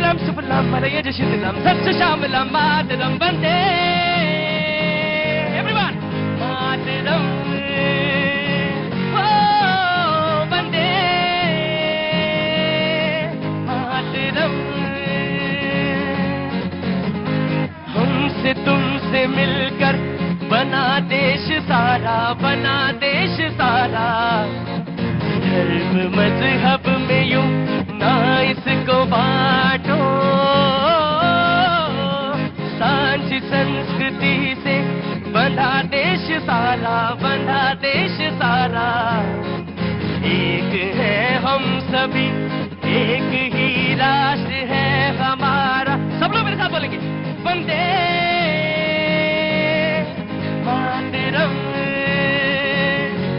सुफलम सुफलम मलयज शीतलम सत्य श्यामलम मातरम वंदे एवरीवन मातरम वंदे मातरम। हमसे तुमसे मिलकर बना देश सारा, बना देश सारा। धर्म मजहब में यूं ना इसको बांटो, सांझ संस्कृति से बंधा देश सारा, बंधा देश सारा। एक है हम सभी, एक ही राष्ट्र है हमारा। सब लोग मेरे साथ बोलेंगे वंदे मातरम,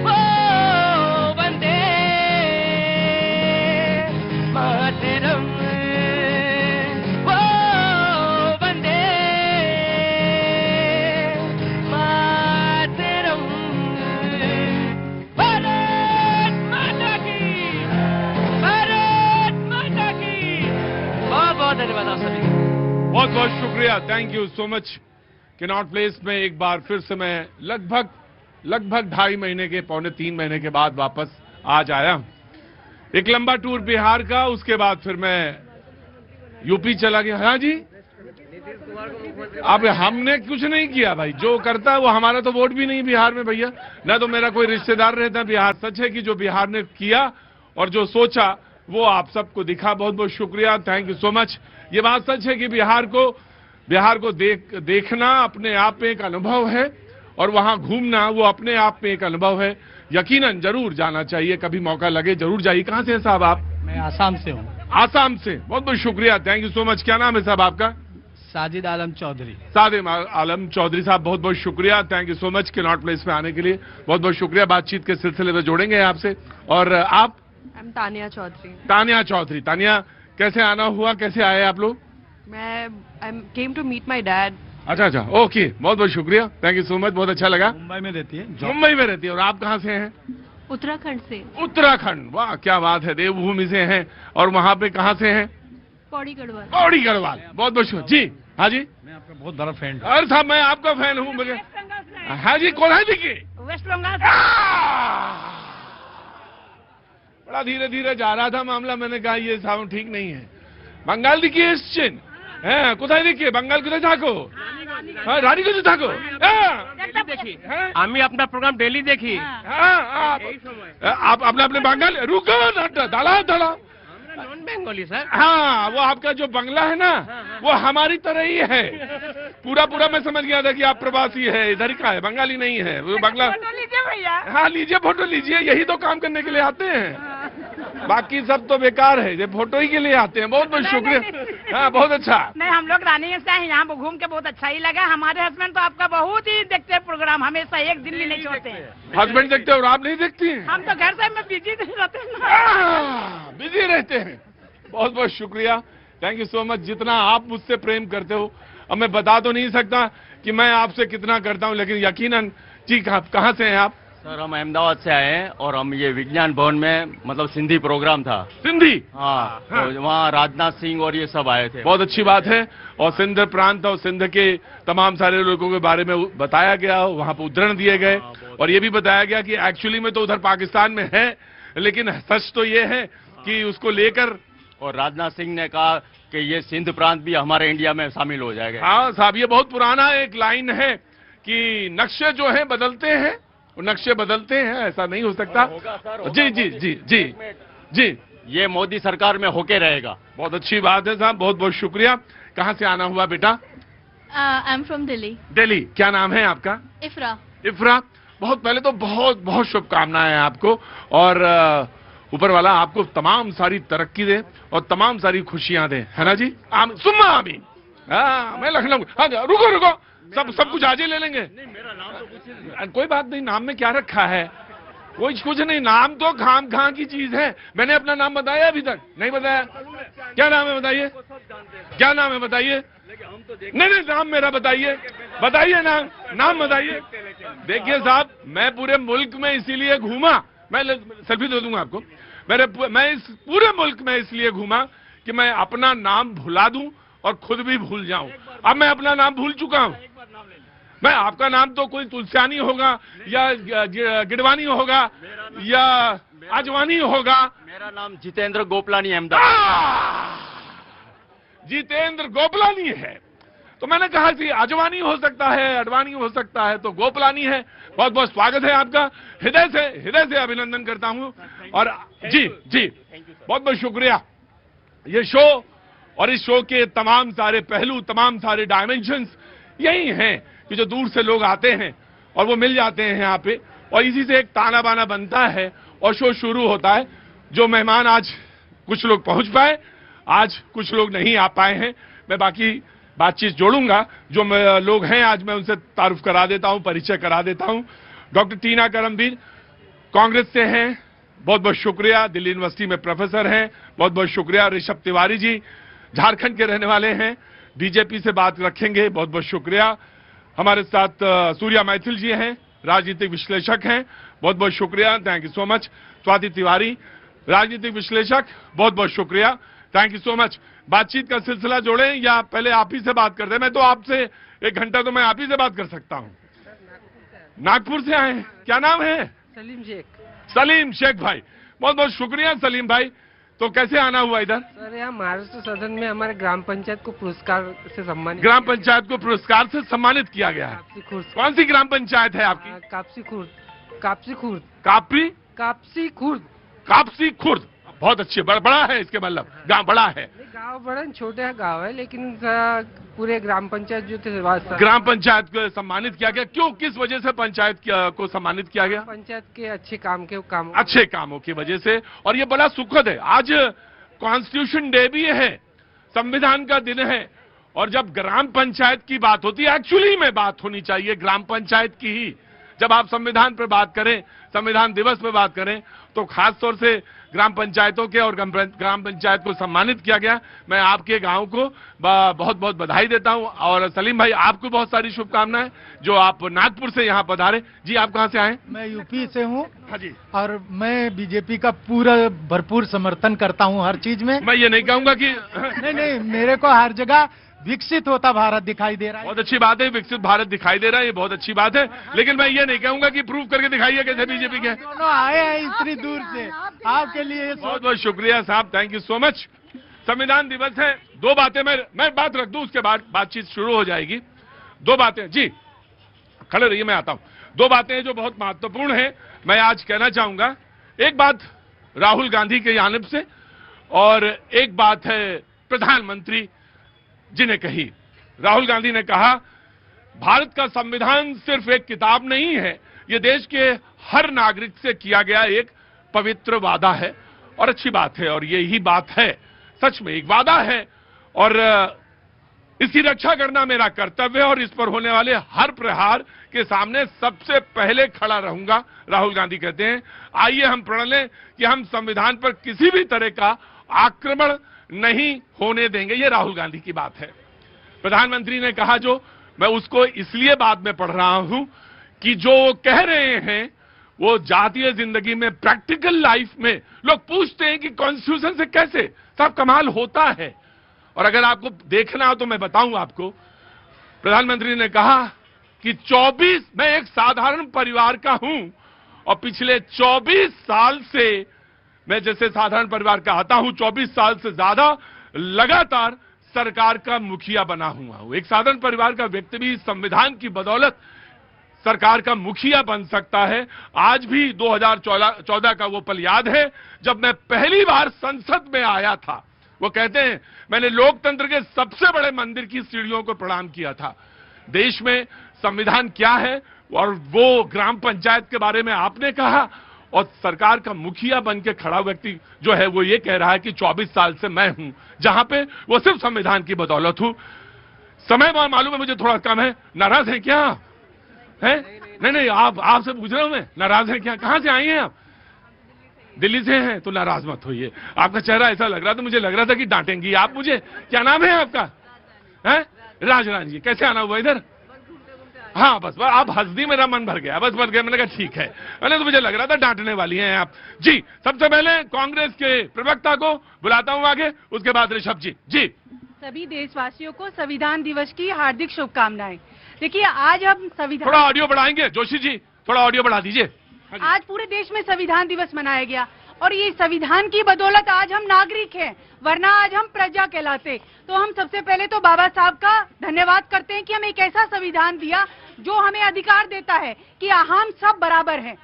ओ वंदे मातरम, ओ वंदे मातरम। भारत माता की, भारत माता की। बहुत बहुत धन्यवाद आप सभी। बहुत बहुत शुक्रिया, thank you so much. Cannot place में एक बार फिर से मैं लगभग 2.5 महीने के, पौने 3 महीने के बाद वापस आज आया। एक लंबा टूर बिहार का, उसके बाद फिर मैं यूपी चला गया। हाँ जी, अब हमने कुछ नहीं किया भाई, जो करता है वो, हमारा तो वोट भी नहीं बिहार में भैया, ना तो मेरा कोई रिश्तेदार रहता है बिहार। सच है कि जो बिहार ने किया और जो सोचा वो आप सबको दिखा। बहुत बहुत शुक्रिया, थैंक यू सो मच। ये बात सच है कि बिहार को देखना अपने आप में एक अनुभव है, और वहां घूमना वो अपने आप में एक अनुभव है। यकीनन जरूर जाना चाहिए, कभी मौका लगे जरूर जाइए। कहां से हैं साहब आप? मैं आसाम से हूँ। आसाम से, बहुत बहुत शुक्रिया, थैंक यू सो मच। क्या नाम है साहब आपका? साजिद आलम चौधरी। साजिद आलम चौधरी साहब, बहुत बहुत शुक्रिया, thank you so much cannot place में आने के लिए। बहुत बहुत शुक्रिया, बातचीत के सिलसिले में जोड़ेंगे आपसे। और आप? तानिया चौधरी। तानिया चौधरी। तानिया, कैसे आना हुआ, कैसे आए आप लोग? मैं came to meet my dad. अच्छा अच्छा, ओके, बहुत बहुत शुक्रिया, थैंक यू सो मच, बहुत अच्छा लगा। मुंबई में रहती है। मुंबई में रहती है। और आप कहाँ से हैं? उत्तराखंड से। उत्तराखंड, वाह क्या बात है, देवभूमि से हैं। और वहाँ पे कहाँ से हैं? पौड़ी गढ़वाल। पौड़ी गढ़वाल, बहुत बहुत शुक्रिया जी। हाँ जी, मैं आपका बहुत बड़ा फैन हूँ। अरे साहब मैं आपका फैन हूँ। मुझे हाँ जी, कौन है देखिए? वेस्ट बंगाल। बड़ा धीरे धीरे जा रहा था मामला, मैंने कहा ये साउंड ठीक नहीं है। बंगाल दिखिए एसছেন, হ্যাঁ কোথায় দেখিয়ে? বাঙ্গাল কোথায় থাকো? হ্যাঁ রানীগঞ্জে থাকো। হ্যাঁ আমি আপনার প্রোগ্রাম ডেলি দেখি। হ্যাঁ आप अपने बंगाल, रुको ना, दाड़ा नॉन बेंगोली सर। हाँ, वो आपका जो बंगला है ना, वो हमारी तरह ही है। पूरा मैं समझ गया था कि आप प्रवासी है, इधर का है, बंगाली नहीं है वो बंगला। फोटो लीजिए भैया। हाँ लीजिए, फोटो लीजिए, यही तो काम करने के लिए आते हैं, बाकी सब तो बेकार है, ये फोटो ही के लिए आते हैं। बहुत बहुत शुक्रिया, हाँ बहुत अच्छा। नहीं, हम लोग रानी से हैं, यहाँ घूम के बहुत अच्छा ही लगा। हमारे हस्बैंड तो आपका बहुत ही देखते हैं प्रोग्राम, हमेशा एक दिन भी नहीं छोड़ते हैं। हस्बैंड देखते हैं और आप नहीं देखती हैं? हम तो घर से में बिजी रहते हैं, बिजी रहते हैं। बहुत बहुत शुक्रिया, थैंक यू सो मच। जितना आप मुझसे प्रेम करते हो, अब मैं बता तो नहीं सकता कि मैं आपसे कितना करता हूँ, लेकिन यकीनन। जी, कहाँ से हैं आप? सर हम अहमदाबाद से आए हैं, और हम ये विज्ञान भवन में, मतलब सिंधी प्रोग्राम था। सिंधी? हाँ, तो वहाँ राजनाथ सिंह और ये सब आए थे। बहुत अच्छी बात है। और सिंध प्रांत और सिंध के तमाम सारे लोगों के बारे में बताया गया, वहाँ पर उदाहरण दिए गए, और ये भी बताया गया कि एक्चुअली में तो उधर पाकिस्तान में है, लेकिन सच तो ये है कि उसको लेकर। और राजनाथ सिंह ने कहा कि ये सिंध प्रांत भी हमारे इंडिया में शामिल हो जाएगा। हाँ साहब, ये बहुत पुराना एक लाइन है कि नक्शे जो है बदलते हैं, नक्शे बदलते हैं, ऐसा नहीं हो सकता। जी जी जी जी जी, ये मोदी सरकार में होके रहेगा। बहुत अच्छी बात है साहब, बहुत बहुत शुक्रिया। कहाँ से आना हुआ बेटा? I am from Delhi. Delhi. क्या नाम है आपका? इफ्रा। इफ्रा, बहुत पहले तो बहुत बहुत शुभकामनाएं आपको, और ऊपर वाला आपको तमाम सारी तरक्की दे और तमाम सारी खुशियां दे, है ना जी? सुम्मा आमीन। हाँ, मैं लखनऊ। हाँ रुको, सब कुछ आज ही ले लेंगे। नहीं, मेरा नाम तो कुछ कोई बात नहीं, नाम में क्या रखा है? कुछ नहीं, नाम तो खाम की चीज है। मैंने अपना नाम बताया अभी तक? नहीं बताया। क्या नाम है बताइए? क्या नाम है बताइए? नहीं, नाम मेरा बताइए नाम बताइए। देखिए साहब, मैं पूरे मुल्क में इसीलिए घूमा, मैं सेल्फी दे दूंगा आपको। मैं इस पूरे मुल्क में इसलिए घूमा कि मैं अपना नाम भुला दूं और खुद भी भूल जाऊं। अब मैं अपना नाम भूल चुका हूं। मैं आपका नाम तो कोई तुलसियानी होगा या गिडवानी होगा या आजवानी होगा। मेरा नाम जितेंद्र गोपलानी अहमदाबाद। जितेंद्र गोपलानी है तो मैंने कहा कि आजवानी हो सकता है, अडवाणी हो सकता है, तो गोपलानी है। बहुत बहुत स्वागत है आपका, हृदय से अभिनंदन करता हूं। और जी बहुत बहुत शुक्रिया। ये शो और इस शो के तमाम सारे पहलू, तमाम सारे डायमेंशंस यही हैं कि जो दूर से लोग आते हैं और वो मिल जाते हैं यहाँ पे, और इसी से एक ताना बाना बनता है और शो शुरू होता है। जो मेहमान आज कुछ लोग पहुंच पाए, आज कुछ लोग नहीं आ पाए हैं। मैं बाकी बातचीत जोड़ूंगा। जो लोग हैं आज मैं उनसे तारुफ करा देता हूं, परिचय करा देता हूं। डॉक्टर टीना करमबीर कांग्रेस से हैं, बहुत बहुत शुक्रिया। दिल्ली यूनिवर्सिटी में प्रोफेसर हैं, बहुत बहुत शुक्रिया। ऋषभ तिवारी जी झारखंड के रहने वाले हैं, बीजेपी से बात रखेंगे, बहुत बहुत शुक्रिया। हमारे साथ सूर्या मैथिल जी हैं, राजनीतिक विश्लेषक हैं, बहुत बहुत शुक्रिया, thank you so much. Swati Tiwari राजनीतिक विश्लेषक, बहुत बहुत शुक्रिया, थैंक यू सो मच। बातचीत का सिलसिला जोड़ें या पहले आप ही से बात करते हैं? मैं तो आपसे 1 घंटा तो मैं आप ही से बात कर सकता हूं। नागपुर से आए हैं, क्या नाम है? सलीम शेख भाई, बहुत बहुत शुक्रिया सलीम भाई। तो कैसे आना हुआ इधर? सर यहाँ महाराष्ट्र सदन में हमारे ग्राम पंचायत को पुरस्कार से सम्मानित, ग्राम पंचायत को पुरस्कार से सम्मानित किया गया है। कौन सी ग्राम पंचायत है आपकी? कापसी खुर्द। बहुत अच्छी, बड़ा है इसके मतलब, गांव बड़ा है। गांव बड़ा छोटा गांव है, लेकिन पूरे ग्राम पंचायत जो थे ग्राम पंचायत को सम्मानित किया गया। क्यों, किस वजह से पंचायत को सम्मानित किया गया? पंचायत के अच्छे कामों की वजह से। और ये बड़ा सुखद है। आज कॉन्स्टिट्यूशन डे भी है, संविधान का दिन है, और जब ग्राम पंचायत की बात होती है, एक्चुअली में बात होनी चाहिए ग्राम पंचायत की ही। जब आप संविधान पर बात करें, संविधान दिवस पर बात करें, तो खास तौर से ग्राम पंचायतों के और ग्राम पंचायत को सम्मानित किया गया। मैं आपके गांव को बहुत बहुत बधाई देता हूं। और सलीम भाई, आपको बहुत सारी शुभकामनाएं जो आप नागपुर से यहां पधारे। जी, आप कहां से आए? मैं यूपी से हूं। हाँ जी। और मैं बीजेपी का पूरा भरपूर समर्थन करता हूं हर चीज में। मैं ये नहीं कहूंगा कि नहीं, मेरे को हर जगह विकसित होता भारत दिखाई दे रहा है। बहुत अच्छी बात है, विकसित भारत दिखाई दे रहा है, ये बहुत अच्छी बात है। लेकिन मैं ये नहीं कहूंगा कि प्रूव करके दिखाइए कैसे बीजेपी के दोनों आए हैं इतनी दूर से आपके लिए। बहुत बहुत शुक्रिया साहब, थैंक यू सो मच। संविधान दिवस है, 2 बातें मैं बात रख दूं, उसके बाद बातचीत शुरू हो जाएगी। 2 बातें, जी खड़े रहिए, मैं आता हूं। 2 बातें जो बहुत महत्वपूर्ण है मैं आज कहना चाहूंगा। एक बात राहुल गांधी के जानिब से और एक बात है प्रधानमंत्री जी ने कही। राहुल गांधी ने कहा, भारत का संविधान सिर्फ एक किताब नहीं है, यह देश के हर नागरिक से किया गया एक पवित्र वादा है। और अच्छी बात है, और यही बात है, सच में एक वादा है, और इसकी रक्षा करना मेरा कर्तव्य है, और इस पर होने वाले हर प्रहार के सामने सबसे पहले खड़ा रहूंगा, राहुल गांधी कहते हैं। आइए हम प्रण लें कि हम संविधान पर किसी भी तरह का आक्रमण नहीं होने देंगे। ये राहुल गांधी की बात है। प्रधानमंत्री ने कहा, जो मैं उसको इसलिए बाद में पढ़ रहा हूं कि जो वो कह रहे हैं वो जातीय जिंदगी में, प्रैक्टिकल लाइफ में लोग पूछते हैं कि कॉन्स्टिट्यूशन से कैसे सब कमाल होता है। और अगर आपको देखना हो तो मैं बताऊं आपको, प्रधानमंत्री ने कहा कि 24, मैं एक साधारण परिवार का हूं और पिछले 24 साल से मैं जैसे साधारण परिवार का आता हूं, 24 साल से ज्यादा लगातार सरकार का मुखिया बना हुआ हूं। एक साधारण परिवार का व्यक्ति भी संविधान की बदौलत सरकार का मुखिया बन सकता है। आज भी 2014 का वो पल याद है जब मैं पहली बार संसद में आया था। वो कहते हैं, मैंने लोकतंत्र के सबसे बड़े मंदिर की सीढ़ियों को प्रणाम किया था। देश में संविधान क्या है, और वो ग्राम पंचायत के बारे में आपने कहा, और सरकार का मुखिया बन के खड़ा व्यक्ति जो है वो ये कह रहा है कि 24 साल से मैं हूं जहां पे वो सिर्फ संविधान की बदौलत हूं। समय मालूम है मुझे थोड़ा कम है, नाराज है क्या? है? नहीं, आपसे पूछ रहा हूं मैं, नाराज है क्या? कहां से आई हैं आप? दिल्ली से हैं, तो नाराज मत होइए। आपका चेहरा ऐसा लग रहा था, मुझे लग रहा था कि डांटेंगी आप मुझे। क्या नाम है आपका? है राजराज जी। कैसे आना हुआ इधर? हाँ बस अब हंसदी मेरा मन भर गया, बस भर गया। मैंने कहा ठीक है, पहले तो मुझे लग रहा था डांटने वाली हैं आप। जी सबसे पहले कांग्रेस के प्रवक्ता को बुलाता हूं आगे, उसके बाद ऋषभ जी। जी सभी देशवासियों को संविधान दिवस की हार्दिक शुभकामनाएं। देखिए आज हम संविधान, थोड़ा ऑडियो बढ़ाएंगे जोशी जी, थोड़ा ऑडियो बढ़ा दीजिए। आज पूरे देश में संविधान दिवस मनाया गया और ये संविधान की बदौलत आज हम नागरिक हैं, वरना आज हम प्रजा कहलाते। तो हम सबसे पहले तो बाबा साहब का धन्यवाद करते हैं कि हमें एक ऐसा संविधान दिया जो हमें अधिकार देता है कि हम सब बराबर हैं,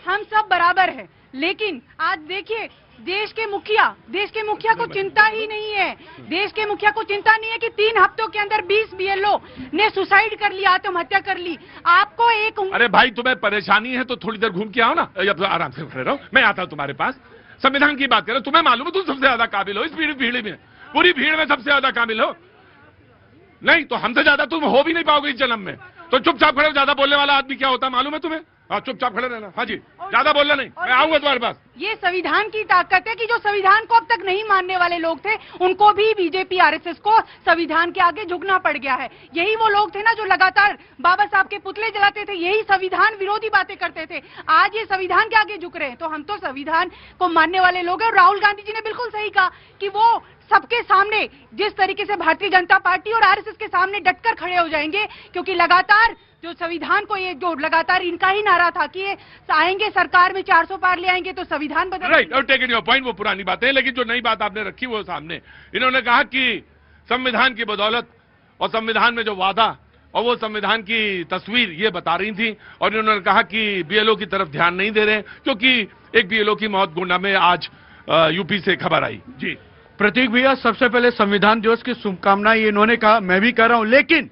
हम सब बराबर हैं। लेकिन आज देखिए देश के मुखिया को चिंता ही नहीं है, देश के मुखिया को चिंता नहीं है कि 3 हफ्तों के अंदर 20 बीएलओ ने सुसाइड कर लिया, आत्महत्या कर ली। आपको एक अरे भाई तुम्हें परेशानी है तो थोड़ी देर घूम के आओ ना, या तो आराम से खड़े रहो, मैं आता हूं तुम्हारे पास। संविधान की बात करो, तुम्हें मालूम है तुम सबसे ज्यादा काबिल हो इस भीड़ में, पूरी भीड़ में सबसे ज्यादा काबिल हो। नहीं तो हमसे ज्यादा तुम हो भी नहीं पाओगे इस जन्म में। तो चुपचाप खड़े, ज्यादा बोलने वाला आदमी क्या होता है मालूम है तुम्हें? हाँ चुपचाप खड़े रहना। हाँ जी, ज्यादा बोलना नहीं, मैं आऊंगा तुम्हारे पास। ये संविधान की ताकत है कि जो संविधान को अब तक नहीं मानने वाले लोग थे उनको भी बीजेपी आरएसएस को संविधान के आगे झुकना पड़ गया है। यही वो लोग थे ना जो लगातार बाबा साहब के पुतले जलाते थे, यही संविधान विरोधी बातें करते थे, आज ये संविधान के आगे झुक रहे हैं। तो हम तो संविधान को मानने वाले लोग हैं। और राहुल गांधी जी ने बिल्कुल सही कहा कि वो सबके सामने जिस तरीके से भारतीय जनता पार्टी और आरएसएस के सामने डटकर खड़े हो जाएंगे, क्योंकि लगातार जो संविधान को ये जो लगातार इनका ही नारा था कि ये आएंगे सरकार में 400 पार ले आएंगे तो संविधान बदल। राइट, और टेकिंग योर पॉइंट, वो पुरानी बातें हैं, लेकिन जो नई बात आपने रखी वो सामने। इन्होंने कहा कि संविधान की बदौलत और संविधान में जो वादा और वो संविधान की तस्वीर ये बता रही थी। और इन्होंने कहा कि बीएलओ की तरफ ध्यान नहीं दे रहे, क्योंकि एक बीएलओ की मौत गोंडा में आज यूपी से खबर आई। जी प्रतीक भैया, सबसे पहले संविधान दिवस की शुभकामनाएं इन्होंने कहा, मैं भी कर रहा हूं, लेकिन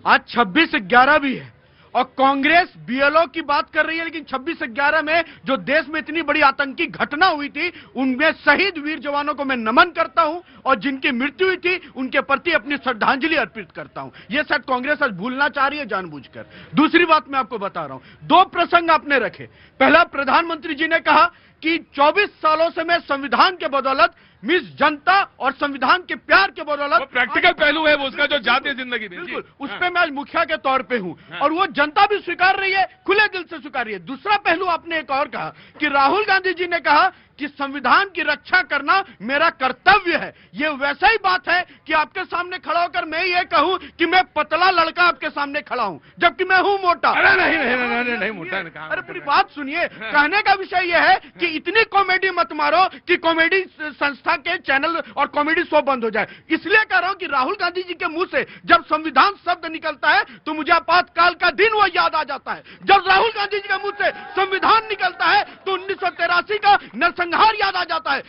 आज 26/11 भी है और कांग्रेस बीएलओ की बात कर रही है, लेकिन 26/11 में जो देश में इतनी बड़ी आतंकी घटना हुई थी उनमें शहीद वीर जवानों को मैं नमन करता हूं और जिनकी मृत्यु हुई थी उनके प्रति अपनी श्रद्धांजलि अर्पित करता हूं। यह शायद कांग्रेस आज भूलना चाह रही है जानबूझकर। दूसरी बात मैं आपको बता रहा हूं, 2 प्रसंग आपने रखे। पहला, प्रधानमंत्री जी ने कहा कि 24 सालों से मैं संविधान के बदौलत मिस जनता और संविधान के प्यार के बदौलत, प्रैक्टिकल पहलू है वो उसका जो जाती जिंदगी में, बिल्कुल उस पे मैं आज मुखिया के तौर पे हूं और वो जनता भी स्वीकार रही है, खुले दिल से स्वीकार रही है। दूसरा पहलू आपने एक और कहा कि राहुल गांधी जी ने कहा कि संविधान की रक्षा करना मेरा कर्तव्य है। ये वैसा ही बात है कि आपके सामने खड़ा होकर मैं ये कहूं कि मैं पतला लड़का आपके सामने खड़ा हूं जबकि मैं हूं मोटा। अरे नहीं मोटा। अरे पूरी बात सुनिए, कहने का विषय यह है कि इतनी कॉमेडी मत मारो कि कॉमेडी संस्था के चैनल और कॉमेडी शो बंद हो जाए। इसलिए कह रहा हूं कि राहुल गांधी जी के मुंह से जब संविधान शब्द निकलता है तो मुझे आपातकाल का दिन वो याद आ जाता है। जब राहुल गांधी जी के मुंह से संविधान निकलता है तो 1983 का नरसंहार याद आ जाता है।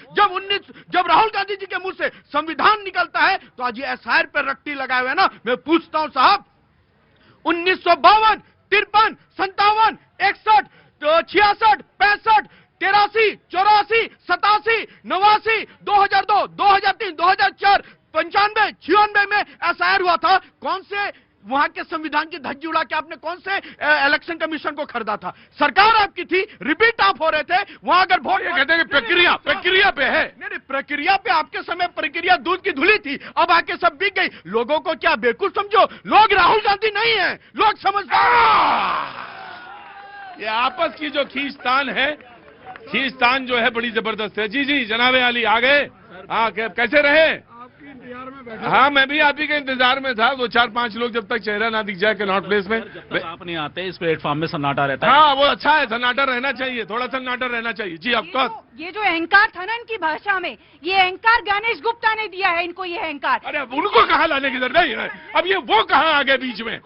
जब राहुल गांधी जी के मुंह से संविधान निकलता है तो आज ये एसआईआर पर रट्टी लगाए हुए ना, मैं पूछता हूं साहब 1952, 53, 57, 61, 66, 65, 83, 84, 87, 89, 2002, 2003, 2004, 95, 96 में एसआईआर हुआ था। कौन से वहां के संविधान की धज्जी उड़ा के आपने कौन से इलेक्शन कमीशन को खरीदा था? सरकार आपकी थी, रिपीट आप हो रहे थे वहां। अगर वोट कहते हैं प्रक्रिया पे है, नहीं प्रक्रिया पे आपके समय प्रक्रिया दूध की धुली थी, अब आके सब बिक गई। लोगों को क्या बेवकूफ समझो? लोग राहुल गांधी नहीं है, लोग समझदार। ये आपस की जो खींचतान है, खींचतान जो है बड़ी जबरदस्त है। जी जनाब आली आ गए। हाँ कैसे रहे? हाँ मैं भी आप ही के इंतजार में था। 2-4-5 लोग जब तक चेहरा ना दिख जाए कनॉट प्लेस में, आप नहीं आते, इस प्लेटफॉर्म में सन्नाटा रहता है। हाँ वो अच्छा है, सन्नाटा रहना चाहिए, थोड़ा सन्नाटा रहना चाहिए। जी ऑफकोर्स। ये जो अहंकार था ना इनकी भाषा में, ये अहंकार गणेश गुप्ता ने दिया है इनको, ये अहंकार। अरे उनको कहाँ लाने की जरूरत नहीं है, अब ये वो कहाँ आ गए बीच में?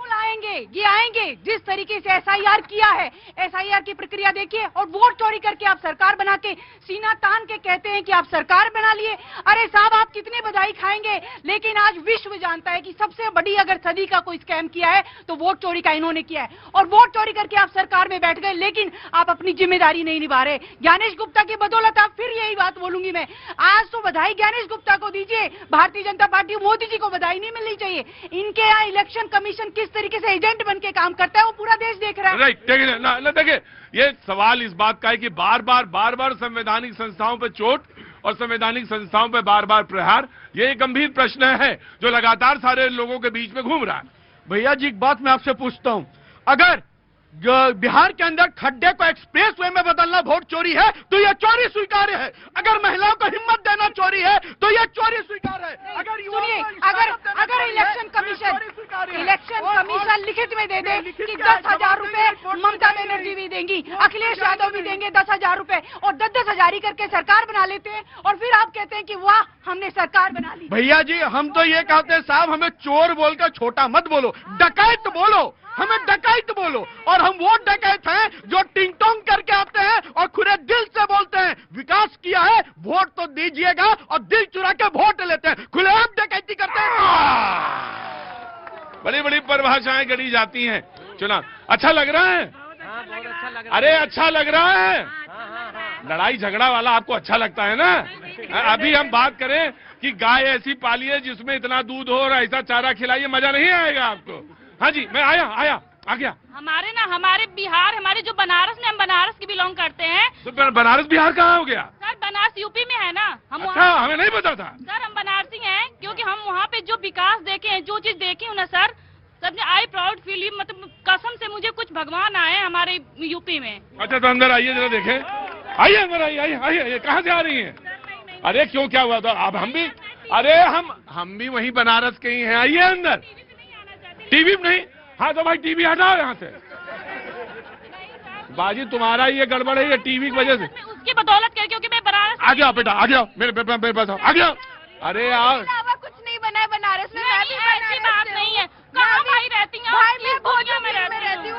ये आएंगे जिस तरीके से एसआईआर किया है, एसआईआर की प्रक्रिया देखिए, और वोट चोरी करके आप सरकार बना के सीना तान के कहते हैं कि आप सरकार बना लिए। अरे साहब आप कितने बधाई खाएंगे, लेकिन आज विश्व जानता है कि सबसे बड़ी अगर सदी का कोई स्कैम किया है तो वोट चोरी का इन्होंने किया है। और वोट चोरी करके आप सरकार में बैठ गए, लेकिन आप अपनी जिम्मेदारी नहीं निभा रहे। ज्ञानेश गुप्ता की बदौलत आप, फिर यही बात बोलूंगी मैं, आज तो बधाई ज्ञानेश गुप्ता को दीजिए, भारतीय जनता पार्टी मोदी जी को बधाई नहीं मिलनी चाहिए। इनके यहाँ इलेक्शन कमीशन किस तरीके से एजेंट बन के काम करता है वो पूरा देश देख रहा है। राइट, देखिए ये सवाल इस बात का है कि बार बार संवैधानिक संस्थाओं पर चोट और संवैधानिक संस्थाओं पर बार प्रहार, ये गंभीर प्रश्न है जो लगातार सारे लोगों के बीच में घूम रहा है। भैया जी एक बात मैं आपसे पूछता हूं, अगर बिहार के अंदर खड्डे को एक्सप्रेस वे में बदलना वोट चोरी है तो यह चोरी स्वीकार्य है। अगर महिलाओं को हिम्मत देना चोरी है तो यह चोरी स्वीकार्य है। अगर सुनिए, अगर इलेक्शन कमीशन लिखित में दे दे कि 10,000 रुपए ममता बनर्जी भी देंगी, अखिलेश यादव भी देंगे 10,000 रुपए, और 10-10 हजार ही करके सरकार बना लेते हैं, और फिर आप कहते हैं कि वाह हमने सरकार बना ली। भैया जी, हम तो ये कहते हैं साहब, हमें चोर बोलकर छोटा मत बोलो, डकैत बोलो, हमें डकैत बोलो। और हम वो डकैत हैं जो टिंग टोंग करके आते हैं और खुले दिल से बोलते हैं विकास किया है, वोट तो दीजिएगा, और दिल चुरा के वोट लेते हैं, खुलेआम डकैती करते हैं। बड़ी बड़ी परिभाषाएं गढ़ी जाती हैं। चुनाव अच्छा लग रहा है? अरे अच्छा लग रहा है। लड़ाई झगड़ा वाला आपको अच्छा लगता है ना? अभी हम बात करें कि गाय ऐसी पालिए जिसमें इतना दूध हो और ऐसा चारा खिलाइए, मजा नहीं आएगा आपको। हाँ जी, मैं आ गया। हमारे बिहार, हमारे जो बनारस में, हम बनारस की बिलोंग करते हैं। तो बनारस बिहार कहाँ हो गया? सर बनारस यूपी में है ना। हम अच्छा, हमें नहीं पता था। सर हम बनारसी हैं, क्योंकि हम वहाँ पे जो विकास देखे हैं, जो चीज देखी हूँ ना सर, सबने आई प्राउड फील, मतलब कसम से मुझे कुछ भगवान आए हमारे यूपी में। अच्छा तो अंदर आइए जरा देखें। आइए अंदर, आइए। कहाँ से आ रही हैं? अरे क्यों, क्या हुआ था? अब हम भी, अरे हम भी वहीं बनारस के ही हैं। आइए अंदर। टीवी नहीं? हाँ तो भाई टीवी हटाओ यहाँ से। बाजी तुम्हारा ये गड़बड़ है, ये टीवी की वजह से। उसकी बदौलत कर, क्योंकि मैं बनारस। आ गया बेटा, आ गया मेरे पास, आ गया। अरे यार कुछ नहीं बना है बनारस में। ऐसी बात नहीं है। कहाँ भाई रहती हैं? मैं भोजूवीर में रहती हूँ।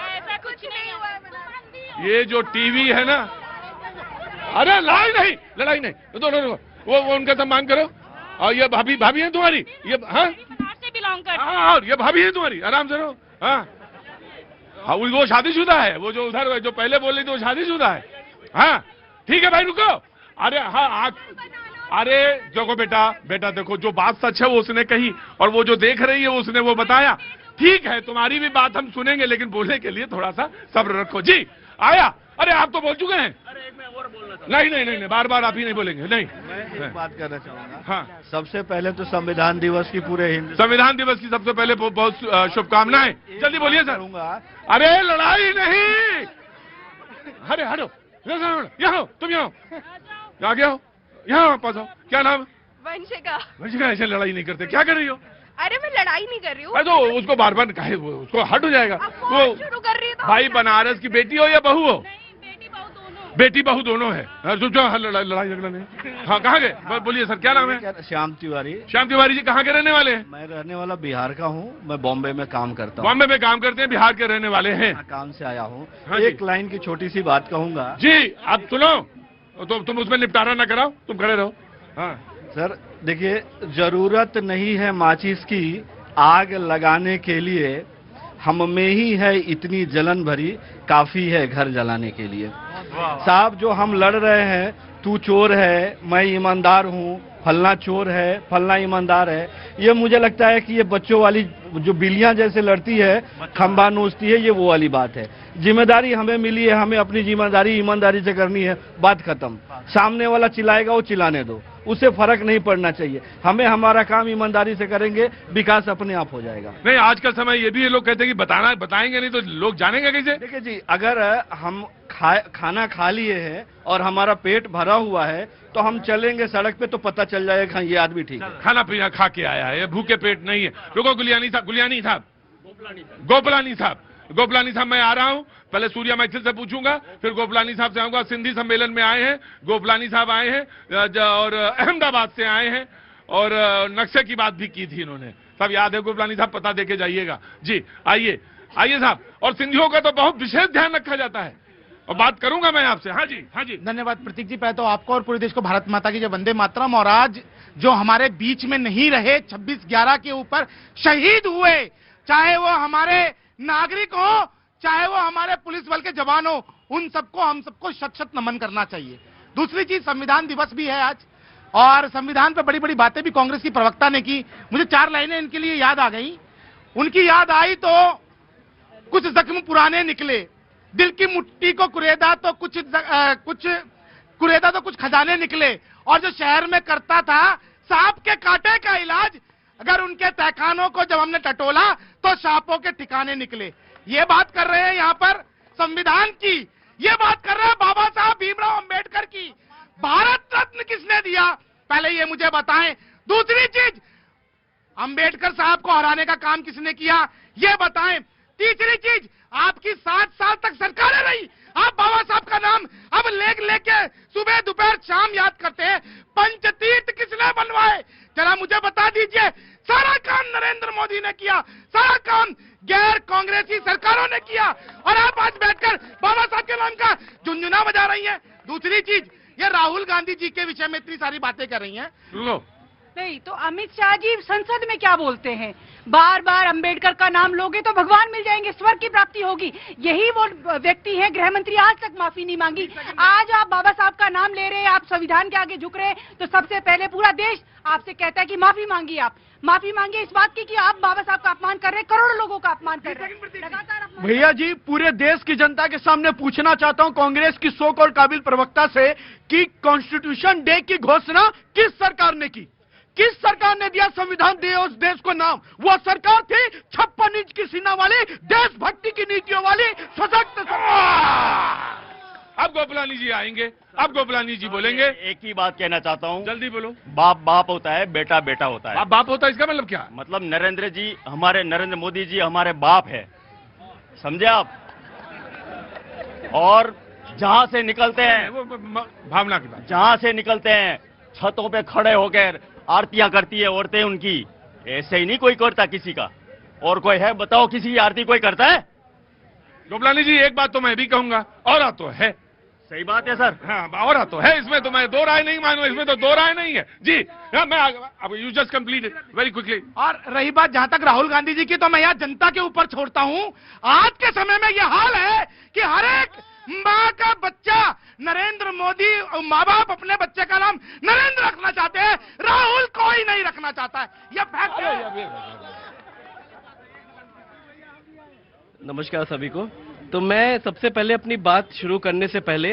ऐसा कुछ नहीं हुआ। ये जो टीवी है ना, अरे लड़ाई नहीं, दोनों वो उनका सम्मान करो। और ये भाभी है तुम्हारी? ये हाँ से बिलोंग करती। हाँ, और ये भाभी है तुम्हारी? आराम से रहो। हाँ, वो शादीशुदा है। वो जो उधर जो पहले बोल रही थी वो शादीशुदा है। हाँ ठीक है भाई, रुको। अरे हाँ, अरे देखो बेटा देखो, जो बात सच है वो उसने कही, और वो जो देख रही है उसने वो बताया। ठीक है, तुम्हारी भी बात हम सुनेंगे, लेकिन बोलने के लिए थोड़ा सा सब्र रखो। जी आया। अरे आप तो बोल चुके हैं। अरे एक मैं और बोलना था। नहीं, बार आप ही नहीं बोलेंगे। नहीं, मैं एक बात करना चाहूंगा। हाँ, सबसे पहले तो संविधान दिवस की पूरे संविधान दिवस की सबसे पहले बहुत शुभकामनाएं। जल्दी बोलिए सर। अरे लड़ाई नहीं, अरे हटो, यहाँ तुम यहाँ आगे आओ, यहाँ पास आओ। क्या नाम? वंशिका। ऐसे लड़ाई नहीं करते, क्या कर रही हो? अरे मैं लड़ाई नहीं कर रही हूँ। अरे तो उसको बार कहे, उसको हट हो जाएगा। वो शुरू कर रही है तो भाई बनारस की बेटी हो या बहू हो? बेटी बहू दोनों है। लड़ाई झगड़ा नहीं। हाँ कहाँ गए? बोलिए सर, क्या नाम है? श्याम तिवारी। श्याम तिवारी जी कहाँ के रहने वाले हैं? मैं रहने वाला बिहार का हूँ। मैं बॉम्बे में काम करता हूँ। बॉम्बे में काम करते हैं, बिहार के रहने वाले हैं। काम से आया हूँ। हाँ एक लाइन की छोटी सी बात कहूंगा। जी आप सुनो, तो तुम उसमें निपटारा ना कराओ, तुम खड़े रहो। हाँ सर देखिए, जरूरत नहीं है माचिस की आग लगाने के लिए, हम में ही है इतनी जलन भरी, काफी है घर जलाने के लिए। साहब जो हम लड़ रहे हैं, तू चोर है, मैं ईमानदार हूँ, फलना चोर है, फलना ईमानदार है, ये मुझे लगता है कि ये बच्चों वाली जो बिल्लियां जैसे लड़ती है, खंबा नोचती है, ये वो वाली बात है। जिम्मेदारी हमें मिली है, हमें अपनी जिम्मेदारी ईमानदारी से करनी है, बात खत्म। सामने वाला चिल्लाएगा, वो चिल्लाने दो, उससे फर्क नहीं पड़ना चाहिए। हमें हमारा काम ईमानदारी से करेंगे, विकास अपने आप हो जाएगा। नहीं, आज का समय ये भी लोग कहते हैं कि बताएंगे नहीं तो लोग जानेंगे कैसे? देखिए जी, अगर हम खाना खा लिए हैं और हमारा पेट भरा हुआ है तो हम चलेंगे सड़क पे तो पता चल जाएगा ये आदमी ठीक है, खाना पीना खा के आया है, भूखे पेट नहीं है। रुको गोपलानी साहब मैं आ रहा हूँ। पहले सूर्या मैथिल से पूछूंगा, फिर गोपलानी साहब से आऊंगा। सिंधी सम्मेलन में आए हैं, गोपलानी साहब आए हैं, और अहमदाबाद से आए हैं, और नक्शे की बात भी की थी इन्होंने। सब याद है गोपलानी साहब, पता देके जाइएगा। जी आइए साहब। और सिंधियों का तो बहुत विशेष ध्यान रखा जाता है, और बात करूंगा मैं आपसे। हाँ जी। धन्यवाद प्रतीक जी। पहले तो आपको और पूरे देश को भारत माता की जय, वंदे मातरम। और आज जो हमारे बीच में नहीं रहे, 26/11 के ऊपर शहीद हुए, चाहे वो हमारे नागरिक हो, चाहे वो हमारे पुलिस बल के जवान हो, उन सबको, हम सबको शत नमन करना चाहिए। दूसरी चीज, संविधान दिवस भी है आज, और संविधान पे बड़ी बड़ी बातें भी कांग्रेस की प्रवक्ता ने की। मुझे 4 लाइनें इनके लिए याद आ गई। उनकी याद आई तो कुछ जख्म पुराने निकले, दिल की मुट्ठी को कुरेदा तो कुछ खजाने निकले, और जो शहर में करता था सांप के कांटे का इलाज, अगर उनके तहखानों को जब हमने टटोला तो सांपों के ठिकाने निकले। ये बात कर रहे हैं यहाँ पर संविधान की, ये बात कर रहे हैं बाबा साहब भीमराव अंबेडकर की। भारत रत्न किसने दिया, पहले ये मुझे बताएं। दूसरी चीज, अंबेडकर साहब को हराने का काम किसने किया, ये बताएं। तीसरी चीज, आपकी 7 साल तक सरकारें रही, आप बाबा साहब का नाम अब लेके सुबह दोपहर शाम याद करते हैं। पंचतीर्थ किसने बनवाए, जरा मुझे बता दीजिए। सारा काम नरेंद्र मोदी ने किया, सारा काम गैर कांग्रेसी सरकारों ने किया, और आप आज बैठकर बाबा साहब के नाम का झुनझुना बजा रही हैं। दूसरी चीज, ये राहुल गांधी जी के विषय में इतनी सारी बातें कर रही हैं। नहीं तो अमित शाह जी संसद में क्या बोलते हैं, बार बार अंबेडकर का नाम लोगे तो भगवान मिल जाएंगे, स्वर्ग की प्राप्ति होगी। यही वो व्यक्ति है, गृह मंत्री आज तक माफी नहीं मांगी। आज आप बाबा साहब का नाम ले रहे हैं, आप संविधान के आगे झुक रहे हैं, तो सबसे पहले पूरा देश आपसे कहता है कि माफी मांगिए। आप माफी मांगिए इस बात की कि आप बाबा साहब का अपमान कर रहे हैं, करोड़ों लोगों का अपमान कर रहे हैं लगातार। भैया जी, पूरे देश की जनता के सामने पूछना चाहता हूं कांग्रेस की सो कॉल्ड काबिल प्रवक्ता से कि कॉन्स्टिट्यूशन डे की घोषणा किस सरकार ने की, किस सरकार ने दिया संविधान दे उस देश को नाम। वो सरकार थी 56 इंच की सीना वाली, देशभक्ति की नीतियों वाली सशक्त सरकार। अब गोपलानी जी आएंगे, अब गोपलानी जी बोलेंगे। एक ही बात कहना चाहता हूँ, जल्दी बोलो। बाप बाप होता है, बेटा बेटा होता है। बाप बाप होता है, इसका मतलब क्या? मतलब नरेंद्र मोदी जी हमारे बाप है, समझे आप। और जहां से निकलते हैं, वो भावना की बात, जहां से निकलते हैं छतों पे खड़े होकर आरतियां करती है औरतें उनकी। ऐसे ही नहीं कोई करता किसी का। और कोई है बताओ, किसी की आरती कोई करता है? गोपलानी जी, एक बात तो मैं भी कहूंगा, और तो है। सही बात है सर। हाँ, और तो है, इसमें तो मैं दो राय नहीं मानूं, इसमें तो दो राय नहीं है जी। हाँ, मैं अब you just complete very quickly. और रही बात जहां तक राहुल गांधी जी की, तो मैं यहाँ जनता के ऊपर छोड़ता हूँ। आज के समय में यह हाल है कि हर एक माँ का बच्चा नरेंद्र मोदी, माँ बाप अपने बच्चे का नाम नरेंद्र रखना चाहते हैं, राहुल कोई नहीं रखना चाहता है, यह फैक्ट है। नमस्कार सभी को। तो मैं सबसे पहले अपनी बात शुरू करने से पहले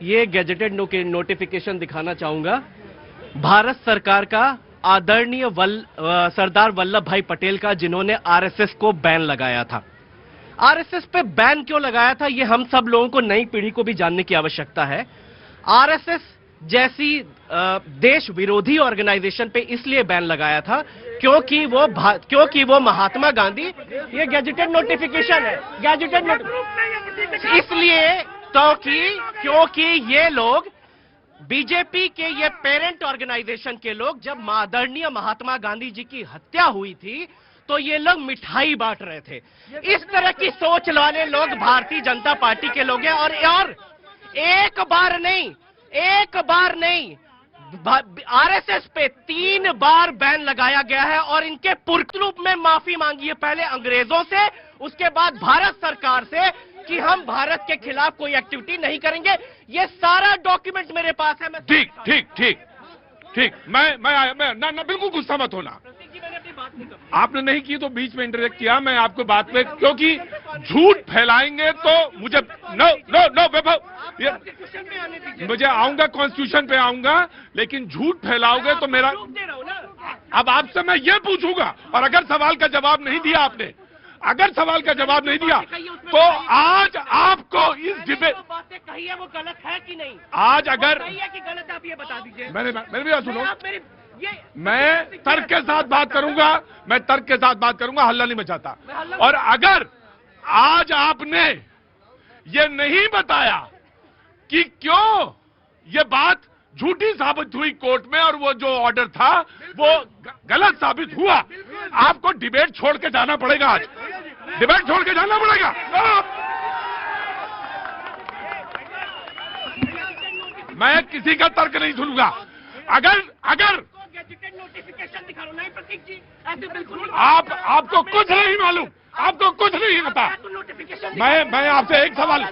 ये गैजेटेड नोटिफिकेशन दिखाना चाहूंगा। भारत सरकार का आदरणीय सरदार वल्लभ भाई पटेल का, जिन्होंने आरएसएस को बैन लगाया था। आरएसएस पे बैन क्यों लगाया था, ये हम सब लोगों को, नई पीढ़ी को भी जानने की आवश्यकता है। आरएसएस जैसी देश विरोधी ऑर्गेनाइजेशन पे इसलिए बैन लगाया था क्योंकि वो महात्मा गांधी, ये गैजेटेड नोटिफिकेशन है, गैजेटेड नोटिफिकेशन, इसलिए क्योंकि ये लोग बीजेपी के, ये पेरेंट ऑर्गेनाइजेशन के लोग, जब आदरणीय महात्मा गांधी जी की हत्या हुई थी तो ये लोग मिठाई बांट रहे थे। इस तरह की सोच वाले लोग भारतीय जनता पार्टी के लोग हैं। और एक बार नहीं आरएसएस पे 3 बार बैन लगाया गया है, और इनके पूर्ण रूप में माफी मांगी है, पहले अंग्रेजों से, उसके बाद भारत सरकार से, कि हम भारत के खिलाफ कोई एक्टिविटी नहीं करेंगे। ये सारा डॉक्यूमेंट मेरे पास है। ठीक, मैं बिल्कुल गुस्सा मत होना। आपने नहीं की तो बीच में इंटरेक्ट किया, मैं आपको बात पे, क्योंकि झूठ फैलाएंगे तो मुझे नो वैभव, मुझे आऊंगा, कॉन्स्टिट्यूशन पे आऊंगा, लेकिन झूठ फैलाओगे तो मेरा, अब आपसे मैं ये पूछूंगा, और अगर सवाल का जवाब नहीं दिया आपने, तो आज आपको इस डिबेट, बातें कही है वो गलत है कि नहीं, आज अगर कि गलत, आप ये बता दीजिए। मेरी भी बात सुनो, मैं तर्क के साथ बात करूंगा, हल्ला नहीं मचाता। और अगर आज आपने ये नहीं बताया कि क्यों ये बात झूठी साबित हुई कोर्ट में, और वो जो ऑर्डर था वो गलत साबित हुआ, आपको डिबेट छोड़ के जाना पड़ेगा। आज डिबेट छोड़ के जाना पड़ेगा। मैं किसी का तर्क नहीं सुनूंगा। अगर नोटिफिकेशन दिखा रहा हूं, नहीं प्रतीक जी, ऐसे बिल्कुल आपको कुछ नहीं मालूम, आपको कुछ नहीं पता। मैं आपसे एक सवाल,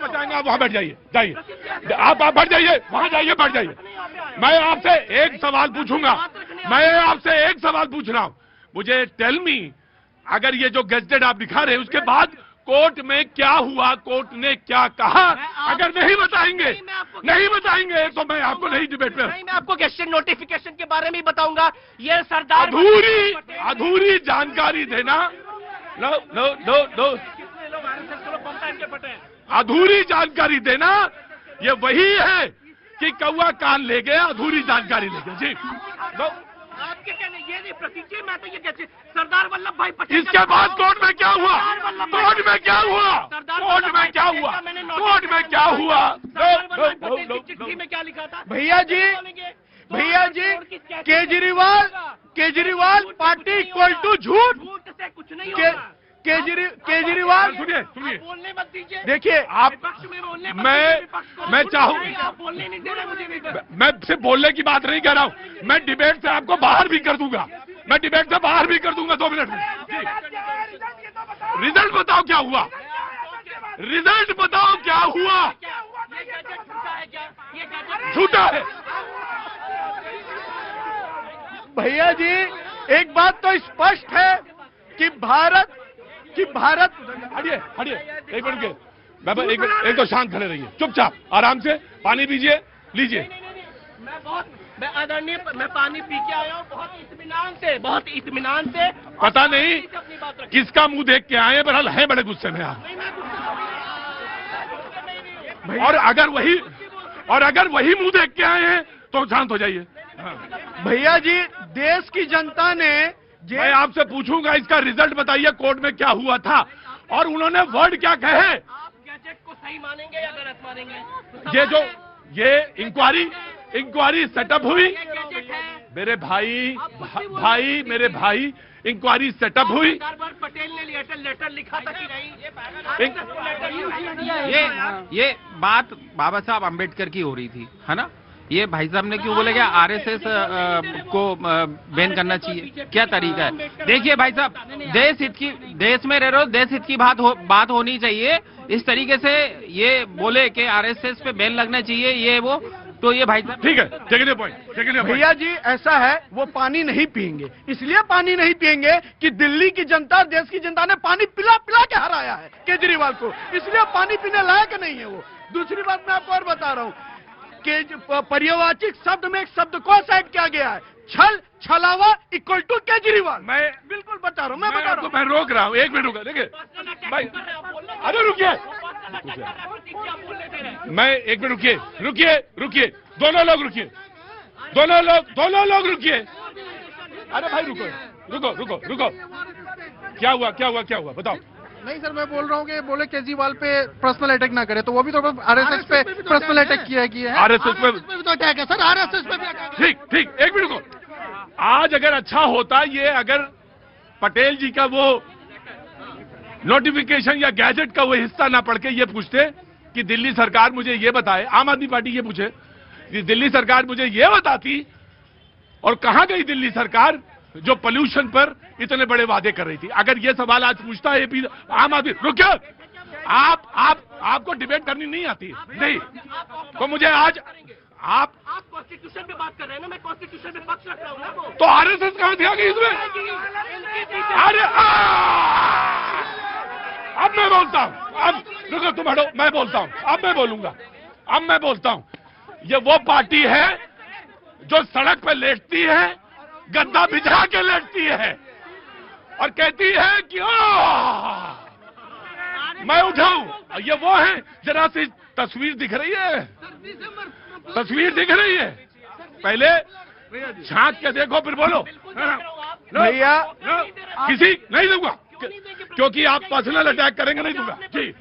बताएंगे आप वहां बैठ जाइए, आप बैठ जाइए, वहां जाइए, बैठ जाइए। मैं आपसे एक सवाल पूछूंगा, मुझे टेल मी, अगर ये जो गैजेटेड आप दिखा रहे हैं उसके बाद कोर्ट में क्या हुआ, कोर्ट ने क्या कहा, अगर नहीं बताएंगे तो मैं आपको नहीं डिबेट में। मैं आपको गेस्टेड नोटिफिकेशन के बारे में बताऊंगा। ये सरदार अधूरी जानकारी देना, अधूरी जानकारी देना, ये वही है कि कौवा कान ले गया, अधूरी जानकारी ले गया। जी आपके कहने ये नहीं प्रतीक, मैं तो ये कहती सरदार वल्लभ भाई पटेल। इसके बाद कोर्ट में क्या हुआ, कोर्ट में क्या हुआ, कोर्ट में क्या हुआ, कोर्ट में क्या हुआ, चिट्ठी में क्या लिखा था? भैया जी केजरीवाल पार्टी इक्वल टू झूठ से कुछ नहीं होगा। केजरीवाल सुनिए बोलने मत दीजिए। देखिए आप, मैं चाहूँ, बोलने नहीं दे रहे मुझे। मैं सिर्फ बोलने की बात नहीं कह रहा हूँ, मैं डिबेट से आपको बाहर भी कर दूंगा, मैं डिबेट से बाहर भी कर दूंगा 2 मिनट में। रिजल्ट बताओ क्या हुआ, रिजल्ट बताओ क्या हुआ। झूठा है भैया जी, एक बात तो स्पष्ट है कि भारत हटिए एक मिनट के बाबा, एक तो शांत खड़े रहिए, चुपचाप आराम से पानी पीजिए, लीजिए। मैं पानी पी के आया हूँ बहुत इत्मीनान से। पता नहीं किसका मुंह देख के आए, बहरहाल है बड़े गुस्से में आप। और अगर वही मुंह देख के आए हैं तो शांत हो जाइए। भैया जी, देश की जनता ने, मैं आपसे पूछूंगा इसका रिजल्ट बताइए, कोर्ट में क्या हुआ था और उन्होंने वर्ड क्या कहे। आप गैजेट को सही मानेंगे या गलत मानेंगे? ये इंक्वायरी सेटअप हुई, मेरे भाई इंक्वायरी सेटअप हुई। पटेल ने लेटर लिखा था कि नहीं? ये बात बाबा साहब अम्बेडकर की हो रही थी, है ना। ये भाई साहब ने क्यों बोले कि आरएसएस को बैन करना चाहिए, क्या तरीका है। देखिए भाई साहब, देश में रह रहे हो, देश हित की बात होनी चाहिए। इस तरीके से ये बोले कि आरएसएस पे बैन लगना चाहिए, ये वो, तो ये भाई साहब ठीक है, टेकन पॉइंट। भैया जी ऐसा है, वो पानी नहीं पियेंगे, इसलिए पानी नहीं पियेंगे कि दिल्ली की जनता, देश की जनता ने पानी पिला के हराया है केजरीवाल को, इसलिए पानी पीने लायक नहीं है वो। दूसरी बात मैं आपको और बता रहा हूँ कि पर्यायवाची शब्द में एक शब्द को ऐड किया गया है, छलावा इक्वल टू केजरीवाल। मैं बिल्कुल बता रहा हूँ, मैं रोक रहा हूँ, 1 मिनट रुका। देखिए भाई, अरे रुकिए, मैं 1 मिनट रुकिए, दोनों लोग रुकिए। अरे भाई रुको, क्या हुआ बताओ। नहीं सर, मैं बोल रहा हूँ कि बोले केजरीवाल पे पर्सनल अटैक ना करे, तो वो भी तो आरएसएस पे पर्सनल अटैक किया है। आरएसएस पे भी तो अटैक है सर, आरएसएस पे भी अटैक। ठीक, 1 मिनट को। आज अगर अच्छा होता, ये अगर पटेल जी का वो नोटिफिकेशन या गैजेट का वो हिस्सा ना पढ़ के ये पूछते कि दिल्ली सरकार मुझे ये बताए, आम आदमी पार्टी ये पूछे कि दिल्ली सरकार मुझे ये बताती, और कहां गई दिल्ली सरकार जो पोल्यूशन पर इतने बड़े वादे कर रही थी। अगर ये सवाल आज पूछता है एपी आम आदमी, रुकिए, आपको डिबेट करनी नहीं आती नहीं, तो मुझे आज आप कॉन्स्टिट्यूशन पे बात कर रहे हैं ना, मैं कॉन्स्टिट्यूशन पे पक्ष रख रहा हूँ ना। तो आरएसएस कहां से आ गई इसमें? अरे अब मैं बोलता हूं, अब रुको, तुम हटो, मैं बोलता हूं, अब मैं बोलता हूं। ये वो पार्टी है जो सड़क पे लेटती है, गद्दा बिछा के लेटती है और कहती है कि मैं उठाऊं। ये वो है, जरा सी तस्वीर दिख रही है, पहले झांक के देखो फिर बोलो। भैया किसी नहीं दूंगा, क्योंकि आप पर्सनल अटैक करेंगे, नहीं दूंगा जी।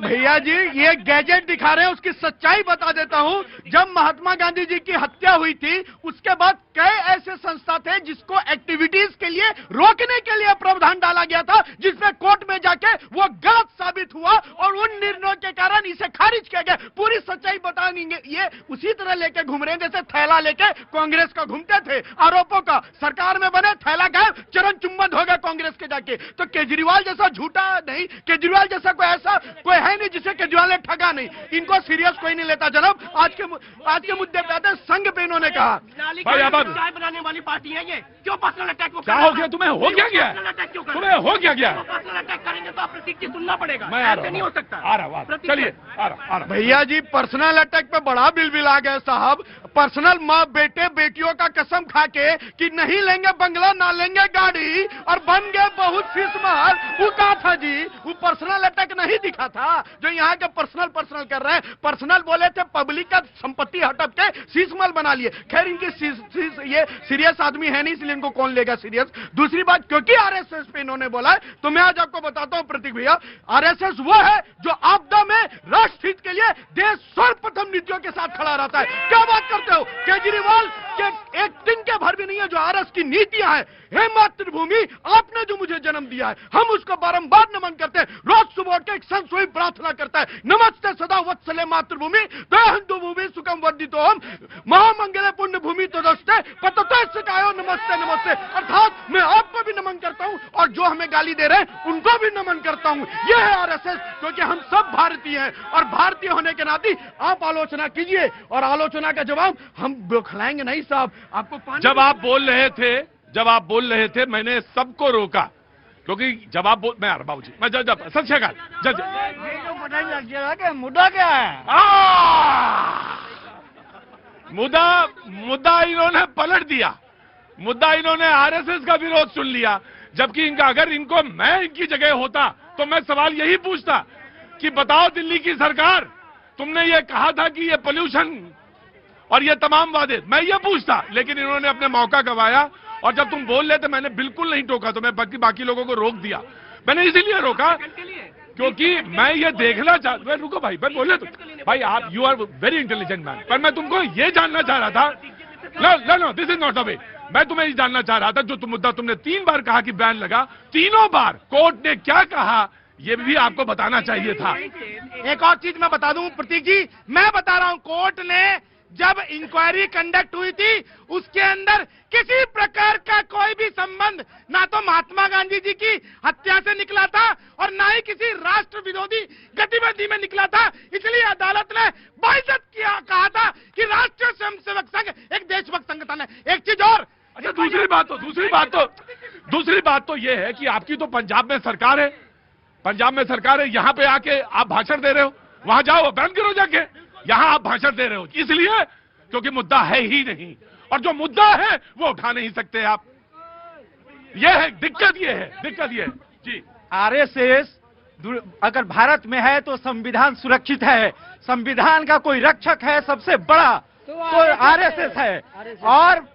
भैया जी, ये गैजेट दिखा रहे हैं, उसकी सच्चाई बता देता हूं। जब महात्मा गांधी जी की हत्या हुई थी, उसके बाद कई ऐसे संस्था थे जिसको एक्टिविटीज के लिए रोकने के लिए प्रावधान डाला गया था, जिसमें कोर्ट में जाके वो गलत साबित हुआ और उन निर्णयों के कारण इसे खारिज किया गया। पूरी सच्चाई बताएंगे। ये उसी तरह लेके घूम रहे हैं जैसे थैला लेके कांग्रेस का घूमते थे आरोपों का। सरकार में बने, थैला गायब, चरण चुम्बन हो गया कांग्रेस के जाके। तो केजरीवाल जैसा झूठा नहीं, केजरीवाल जैसा कोई है नहीं जिसे केजरीवाल ने ठगा नहीं। इनको सीरियस कोई नहीं लेता जनाब। आज के मुद्दे पे आते, संघ पे इन्होंने कहा चाय बनाने वाली पार्टी है ये, क्यों पर्सनल अटैक को हो गया तुम्हें? हो क्या गया? तुम्हें हो क्या गया? पर्सनल अटैक करेंगे तो प्रतीक जी सुनना पड़ेगा। मैं आ रहा ऐसे नहीं हो सकता। आ रहा हूँ। चलिए आ रहा। भैया जी पर्सनल अटैक पे बड़ा बिल आ गया साहब। पर्सनल माँ बेटे बेटियों का कसम खा के कि नहीं लेंगे बंगला ना लेंगे गाड़ी और बन गए बहुत फीसमार। वो कहा था जी, वो पर्सनल अटैक नहीं दिखा था जो यहाँ के पर्सनल कर रहे हैं। पर्सनल बोले थे पब्लिक का संपत्ति हटप के शीशमल बना लिए। खैर इनकी ये सीरियस आदमी है नहीं, इसलिए इनको कौन लेगा सीरियस। दूसरी बात, क्योंकि आरएसएस पे इन्होंने बोला है तो मैं आज आपको बताता हूं प्रतीक भैया, आरएसएस वो है जो आपदा में राष्ट्र हित के लिए देश सर्वप्रथम नीतियों के साथ खड़ा रहता है। क्या बात करते हो? केजरीवाल के एक दिन के भर भी नहीं है जो आरएस की नीतियां हैं। हे मातृभूमि, आपने जो मुझे जन्म दिया है, हम उसको बारंबार नमन करते हैं। रोज सुबह उठ के एक संस्वी प्रार्थना करता है, नमस्ते सदा वत्सले मातृभूमि हिंदू भूमि सुखम वर्धितो हम महामंगले पुण्य भूमि तो दस्ते पततो सिकायो नमस्ते नमस्ते। अर्थात मैं आपको भी नमन करता हूं और जो हमें गाली दे रहे हैं उनको भी नमन करता हूं। यह है आरएसएस, क्योंकि हम सब भारतीय हैं और भारतीय होने के नाते आप आलोचना कीजिए और आलोचना का जवाब हम बौखलाएंगे नहीं साहब। आपको जब आप बोल रहे थे मैंने सबको रोका, क्योंकि जवाब मैं आ रहा बाबूजी, मैं जब सत श्रीकाल मुद्दा क्या है? मुद्दा इन्होंने पलट दिया। मुद्दा इन्होंने आरएसएस का विरोध सुन लिया, जबकि इनका अगर मैं इनकी जगह होता तो मैं सवाल यही पूछता कि बताओ दिल्ली की सरकार, तुमने ये कहा था कि ये पोल्यूशन और ये तमाम वादे, मैं ये पूछता, लेकिन इन्होंने अपने मौका गंवाया। और जब तुम बोल रहे थे मैंने बिल्कुल नहीं टोका, तो मैं बाकी लोगों को रोक दिया। मैंने इसीलिए रोका क्योंकि मैं ये देखना चाहता। रुको भाई, मैं बोले तो भाई आप you are very intelligent man, पर मैं तुमको ये जानना चाह रहा था। No this is not the way. मैं तुम्हें ये जानना चाह रहा था, जो मुद्दा तुमने 3 बार कहा कि बैन लगा, तीनों बार कोर्ट ने क्या कहा ये भी आपको बताना चाहिए था। एक और चीज मैं बता दूं प्रतीक जी, मैं बता रहा हूं, कोर्ट ने जब इंक्वायरी कंडक्ट हुई थी उसके अंदर किसी प्रकार का कोई भी संबंध ना तो महात्मा गांधी जी की हत्या से निकला था और ना ही किसी राष्ट्र विरोधी गतिविधि में निकला था। इसलिए अदालत ने बाइज्जत किया, कहा था कि राष्ट्रीय स्वयंसेवक संघ एक देशभक्त संगठन है। एक चीज और, अच्छा दूसरी बात तो ये है कि आपकी तो पंजाब में सरकार है, यहाँ पे आके आप भाषण दे रहे हो, वहां जाओ बैन करो जाके, यहां आप भाषण दे रहे हो इसलिए क्योंकि मुद्दा है ही नहीं, और जो मुद्दा है वो उठा नहीं सकते आप। ये है दिक्कत, ये है जी। आरएसएस अगर भारत में है तो संविधान सुरक्षित है, संविधान का कोई रक्षक है सबसे बड़ा तो आरएसएस है। और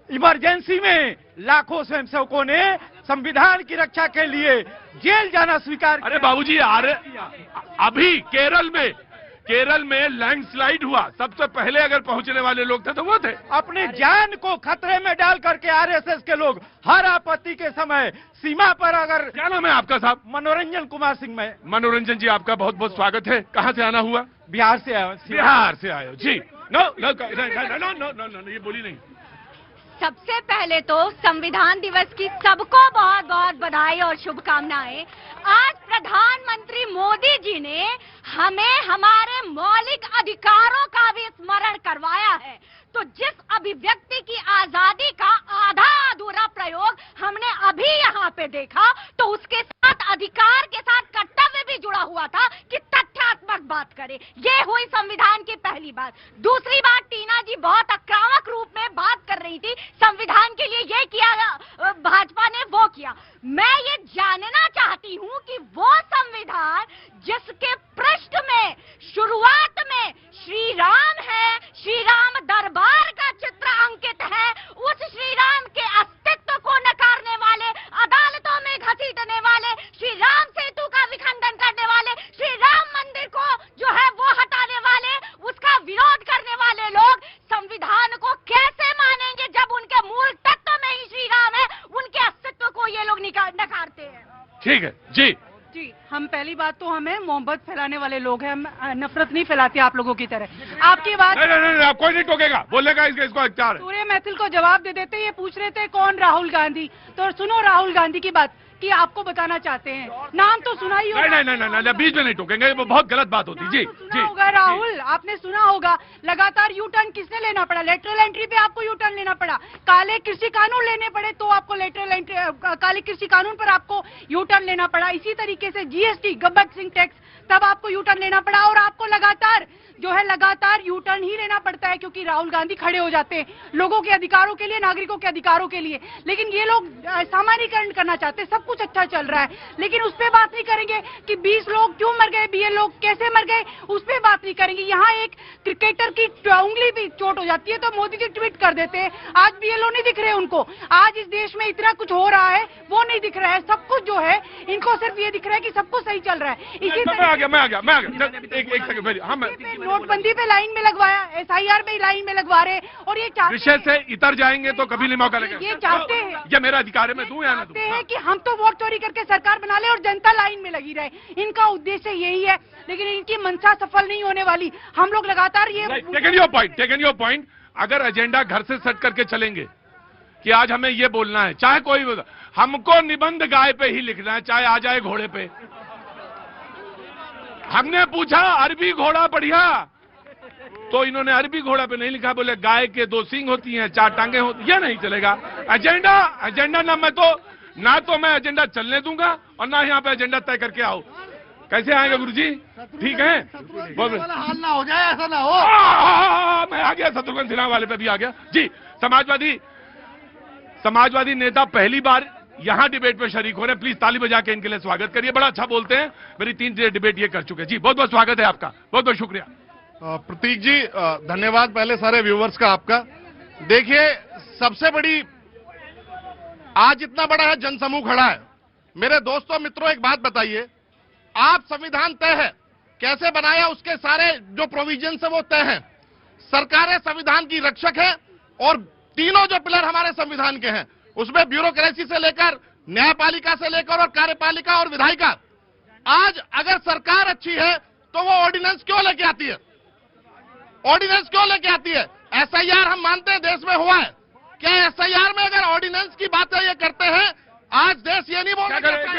इमरजेंसी में लाखों स्वयंसेवकों ने संविधान की रक्षा के लिए जेल जाना स्वीकार किया। अरे बाबूजी, अभी केरल में लैंडस्लाइड हुआ, सबसे पहले अगर पहुंचने वाले लोग थे तो वो थे। अपनी जान को खतरे में डाल करके आरएसएस के लोग हर आपत्ति के समय सीमा पर अगर। क्या नाम है आपका साहब? मनोरंजन कुमार सिंह। मैं मनोरंजन जी, आपका बहुत बहुत स्वागत है। कहाँ से आना हुआ? बिहार से आया। बिहार से आए हो जी। नो, ये बोली नहीं। सबसे पहले तो संविधान दिवस की सबको बहुत बहुत बधाई और शुभकामनाएं। आज प्रधानमंत्री मोदी जी ने हमें हमारे मौलिक अधिकारों का भी स्मरण करवाया है। तो जिस अभिव्यक्ति की आजादी का आधा अधूरा प्रयोग हमने अभी यहाँ पे देखा, तो उसके साथ अधिकार के साथ कर्तव्य भी जुड़ा हुआ था कि तथ्यात्मक बात करें। ये हुई संविधान की पहली बात। दूसरी बात, टीना जी बहुत आक्रामक रूप में बात कर रही थी, संविधान के लिए ये किया भाजपा ने, वो किया। मैं ये जानना चाहती हूँ कि वो संविधान जिसके पृष्ठ में शुरुआत में श्री राम है, श्री राम दरबार का चित्र अंकित है, उस श्री राम के अस्तित्व को नकारने वाले, अदालतों में घसीटने वाले, श्री राम सेतु का विखंडन करने वाले, श्री राम मंदिर को जो है वो हटाने वाले, उसका विरोध करने वाले लोग संविधान को कैसे मानेंगे जब उनके मूल तत्व में ही श्री राम है, उनके अस्तित्व को ये लोग नकारते हैं। ठीक है जी। हम पहली बात तो हमें मोहब्बत फैलाने वाले लोग हैं, नफरत नहीं फैलाते आप लोगों की तरह। आपकी बात नहीं, कोई नहीं टोकेगा, बोलेगा इसको इख्तियार है। सूर्य महफिल को जवाब दे देते। ये पूछ रहे थे कौन राहुल गांधी, तो सुनो राहुल गांधी की बात। कि आपको बताना चाहते हैं? नाम तो सुना ही होगा। नहीं, बीच में नहीं टोकेंगे, वो बहुत गलत बात होती। जी सुना होगा राहुल, आपने सुना होगा लगातार यू टर्न किसने लेना पड़ा? लेटरल एंट्री पे आपको यू टर्न लेना पड़ा। काले कृषि कानून लेने पड़े तो आपको लेटरल एंट्री, काले कृषि कानून पर आपको यू टर्न लेना पड़ा। इसी तरीके से जीएसटी, गब्बर सिंह टैक्स, तब आपको यू टर्न लेना पड़ा। और आपको लगातार यू टर्न ही लेना पड़ता है क्योंकि राहुल गांधी खड़े हो जाते हैं लोगों के अधिकारों के लिए, नागरिकों के अधिकारों के लिए। लेकिन ये लोग सामान्यीकरण करना चाहते हैं, सब कुछ अच्छा चल रहा है, लेकिन उस पर बात नहीं करेंगे कि 20 लोग क्यों मर गए, 20 लोग कैसे मर गए, उस पर बात नहीं करेंगे। यहाँ एक क्रिकेटर की उंगली भी चोट हो जाती है तो मोदी जी ट्वीट कर देते हैं। आज BLO नहीं दिख रहे उनको, आज इस देश में इतना कुछ हो रहा है वो नहीं दिख रहा है। सब कुछ जो है इनको सिर्फ ये दिख रहा है कि सब कुछ सही चल रहा है। इसी मैं आ गया। एक सेकंड, नोटबंदी पे लाइन में लगवाया, SIR पे लाइन में लगवा रहे, और ये विषय से इतर जाएंगे तो कभी नहीं मौका लगेगा। ये चाहते हैं, ये मेरा अधिकार है, मैं दूं या ना दूं। चाहते हैं कि हम तो वोट चोरी करके सरकार बना ले और जनता लाइन में लगी रहे। इनका उद्देश्य यही है, लेकिन इनकी मंशा सफल नहीं होने वाली। हम लोग लगातार ये टेकन योर पॉइंट। अगर एजेंडा घर से सेट करके चलेंगे कि आज हमें ये बोलना है, चाहे कोई, हमको निबंध गाय पे ही लिखना है, चाहे आ जाए घोड़े पे। हमने पूछा अरबी घोड़ा बढ़िया, तो इन्होंने अरबी घोड़ा पे नहीं लिखा, बोले गाय के 2 सींग होती हैं, 4 टांगे होती, ये नहीं चलेगा। एजेंडा ना तो मैं एजेंडा चलने दूंगा और ना यहाँ पे एजेंडा तय करके आओ। कैसे आएंगे गुरुजी? ठीक है, हाल ना हो जाए, ऐसा ना हो। मैं आ गया, शत्रुघ्न सिन्हा वाले पे भी आ गया। जी, समाजवादी नेता पहली बार यहां डिबेट में शरीक हो रहे हैं। प्लीज ताली बजा के इनके लिए स्वागत करिए, बड़ा अच्छा बोलते हैं। मेरी 3 डिबेट ये कर चुके हैं। जी, बहुत बहुत स्वागत है आपका, बहुत बहुत शुक्रिया। प्रतीक जी, धन्यवाद पहले सारे व्यूवर्स का आपका। देखिए, सबसे बड़ी आज इतना बड़ा है जनसमूह खड़ा है। मेरे दोस्तों मित्रों, एक बात बताइए, आप संविधान तय है, कैसे बनाया उसके सारे जो प्रोविजन है वो तय है। सरकारें संविधान की रक्षक है और तीनों जो पिलर हमारे संविधान के हैं उसमें ब्यूरोक्रेसी से लेकर न्यायपालिका से लेकर और कार्यपालिका और विधायिका। आज अगर सरकार अच्छी है तो वो ऑर्डिनेंस क्यों लेके आती है? ऑर्डिनेंस क्यों लेके आती है? SIR हम मानते हैं देश में हुआ है, क्या SIR में अगर ऑर्डिनेंस की बातें ये करते हैं, आज देश ये नहीं बोल रहा।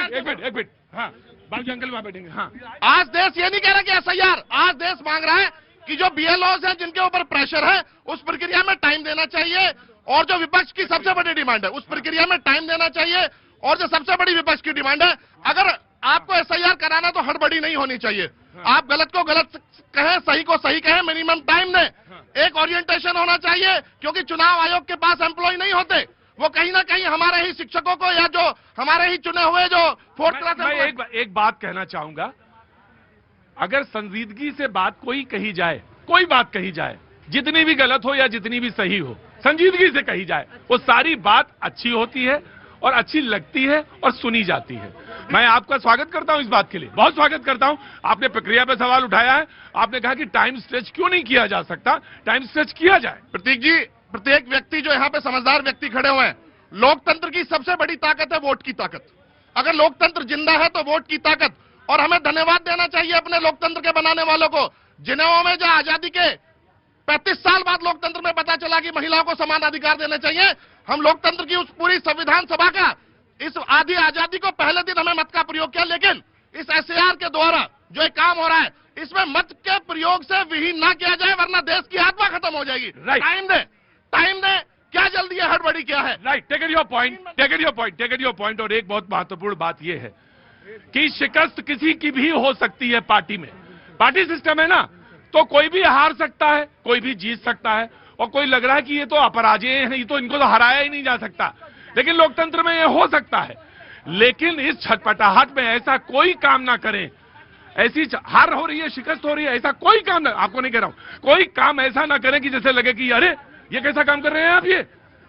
एक मिनट, हाँ, बाकी अंकल वहां बैठेंगे। हाँ, आज देश ये नहीं कह रहा कि SIR, आज देश मांग रहा है कि जो BLOs हैं जिनके ऊपर प्रेशर है उस प्रक्रिया में टाइम देना चाहिए, और जो विपक्ष की सबसे बड़ी डिमांड है उस प्रक्रिया में टाइम देना चाहिए। और जो सबसे बड़ी विपक्ष की डिमांड है, अगर आपको SIR कराना तो हड़बड़ी नहीं होनी चाहिए। आप गलत को गलत कहें, सही को सही कहें, मिनिमम टाइम दें। एक ओरिएंटेशन होना चाहिए, क्योंकि चुनाव आयोग के पास एम्प्लॉय नहीं होते, वो कहीं ना कहीं हमारे ही शिक्षकों को या जो हमारे ही चुने हुए जो 4th क्लास। मैं एक बात कहना चाहूंगा, अगर संजीदगी से बात कोई बात कही जाए, जितनी भी गलत हो या जितनी भी सही हो, संजीदगी से कही जाए, वो सारी बात अच्छी होती है और अच्छी लगती है और सुनी जाती है। मैं आपका स्वागत करता हूं इस बात के लिए, बहुत स्वागत करता हूं। आपने प्रक्रिया पे सवाल उठाया है, आपने कहा कि टाइम स्ट्रेच क्यों नहीं किया जा सकता, टाइम स्ट्रेच किया जाए। प्रतीक जी, प्रत्येक व्यक्ति जो यहाँ पे समझदार व्यक्ति खड़े हुए हैं, लोकतंत्र की सबसे बड़ी ताकत है वोट की ताकत। अगर लोकतंत्र जिंदा है तो वोट की ताकत। और हमें धन्यवाद देना चाहिए अपने लोकतंत्र के बनाने वालों को, जिन्हें में जो आजादी के 35 साल बाद लोकतंत्र में पता चला कि महिलाओं को समान अधिकार देने चाहिए। हम लोकतंत्र की उस पूरी संविधान सभा का इस आधी आजादी को पहले दिन हमें मत का प्रयोग किया, लेकिन इस SIR के द्वारा जो एक काम हो रहा है इसमें मत के प्रयोग से विहीन ना किया जाए, वरना देश की आत्मा खत्म हो जाएगी। टाइम दे, क्या जल्दी है, हड़बड़ी क्या है? Right, taken your point. और एक बहुत महत्वपूर्ण बात यह है कि शिकस्त किसी की भी हो सकती है पार्टी में। पार्टी सिस्टम है ना, तो कोई भी हार सकता है, कोई भी जीत सकता है, और कोई लग रहा है कि ये तो अपराजेय हैं, ये तो इनको तो हराया ही नहीं जा सकता, लेकिन लोकतंत्र में ये हो सकता है। लेकिन इस छटपटाहट में ऐसा कोई काम ना करें, ऐसी हार हो रही है, शिकस्त हो रही है, ऐसा कोई काम ना, आपको नहीं कह रहा हूं, कोई काम ऐसा ना करें कि जैसे लगे कि अरे ये कैसा काम कर रहे हैं आप,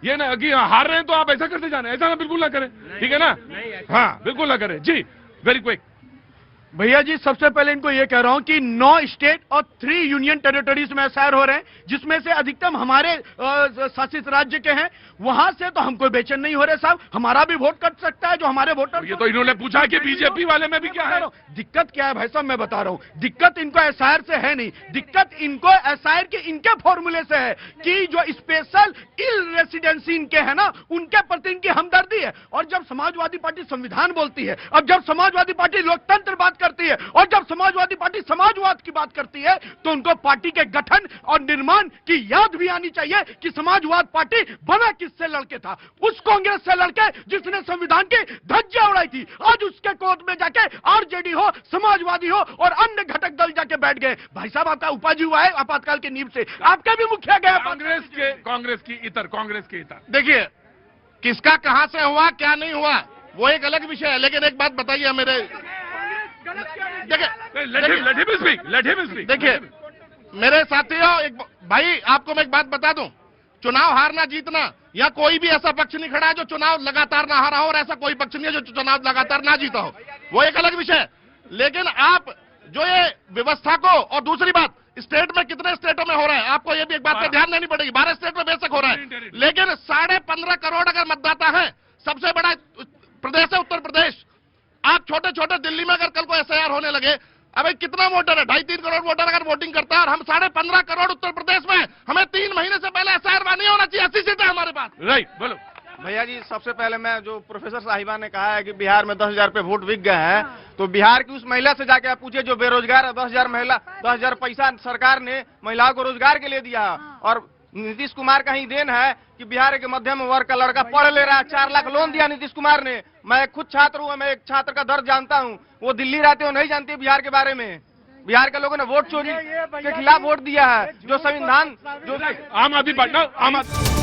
ये ना कि हार रहे हैं तो आप ऐसा करते जाना, ऐसा ना बिल्कुल ना करें, ठीक है ना? हाँ, बिल्कुल ना करें। जी, वेरी क्विक। भैया जी सबसे पहले इनको ये कह रहा हूं कि 9 स्टेट और 3 यूनियन टेरिटरीज में एसआईआर हो रहे हैं, जिसमें से अधिकतम हमारे शासित राज्य के हैं। वहां से तो हम कोई बेचैन नहीं हो रहे साहब, हमारा भी वोट कट सकता है जो हमारे वोटर। ये तो इन्होंने पूछा कि बीजेपी वाले में भी क्या है। दिक्कत क्या है भाई साहब, मैं बता रहा हूं। दिक्कत इनको एसआईआर से है नहीं, दिक्कत इनको एसआईआर के इनके फॉर्मूले से है कि जो स्पेशल इल रेसिडेंसी इनके है ना, उनके प्रति इनकी हमदर्दी है। और जब समाजवादी पार्टी संविधान बोलती है, अब जब समाजवादी पार्टी लोकतंत्र बात करती है, और जब समाजवादी पार्टी समाजवाद की बात करती है, तो उनको पार्टी के गठन और निर्माण की याद भी आनी चाहिए कि समाजवाद पार्टी बना किससे लड़के था। उस कांग्रेस से लड़के जिसने संविधान की धज्जियां उड़ाई थी। आज उसके कोर्ट में जाके आरजेडी हो, समाजवादी हो और अन्य घटक दल जाके बैठ गए। भाई साहब आपका उपाधि हुआ है आपातकाल की नींव से, आपका भी मुखिया गया कांग्रेस की इतर। देखिए किसका कहां से हुआ क्या नहीं हुआ वो एक अलग विषय है, लेकिन एक बात बताइए मेरे, देखिए मेरे साथियों, एक भाई आपको मैं एक बात बता दूं, चुनाव हारना जीतना या कोई भी ऐसा पक्ष नहीं खड़ा है जो चुनाव लगातार ना हारा हो, और ऐसा कोई पक्ष नहीं है जो चुनाव लगातार ना जीता हो, वो एक अलग विषय है। लेकिन आप जो ये व्यवस्था को, और दूसरी बात स्टेट में कितने स्टेटों में हो रहा है, आपको ये भी एक बात पे ध्यान देनी पड़ेगी। 12 स्टेट में बेशक हो रहा है, लेकिन 15.5 करोड़ अगर मतदाता है, सबसे बड़ा प्रदेश है उत्तर प्रदेश। आप छोटे छोटे दिल्ली में अगर कल को एसआईआर होने लगे, अबे कितना वोटर है, 2.5-3 करोड़ वोटर अगर वोटिंग करता है, और हम 15.5 करोड़ उत्तर प्रदेश में, हमें 3 महीने से पहले एसआईआर नहीं होना चाहिए। 80 सीटें हमारे पास। राइट, बोलो भैया जी। सबसे पहले मैं, जो प्रोफेसर साहिबा ने कहा है कि बिहार में 10,000 रुपये वोट बिक गए हैं, तो बिहार की उस महिला से जाके आप पूछिए जो बेरोजगार है। 10,000 पैसा सरकार ने महिलाओं को रोजगार के लिए दिया। और नीतीश कुमार का ही देन है कि बिहार के मध्यम वर्ग का लड़का पढ़ ले रहा है। 4 लाख लोन दिया नीतीश कुमार ने। मैं खुद छात्र हूँ, मैं एक छात्र का दर्द जानता हूँ। वो दिल्ली रहते हो, नहीं जानते बिहार के बारे में। बिहार के लोगों ने वोट चोरी के खिलाफ वोट दिया है। जो संविधान, जो आम आदमी पार्टी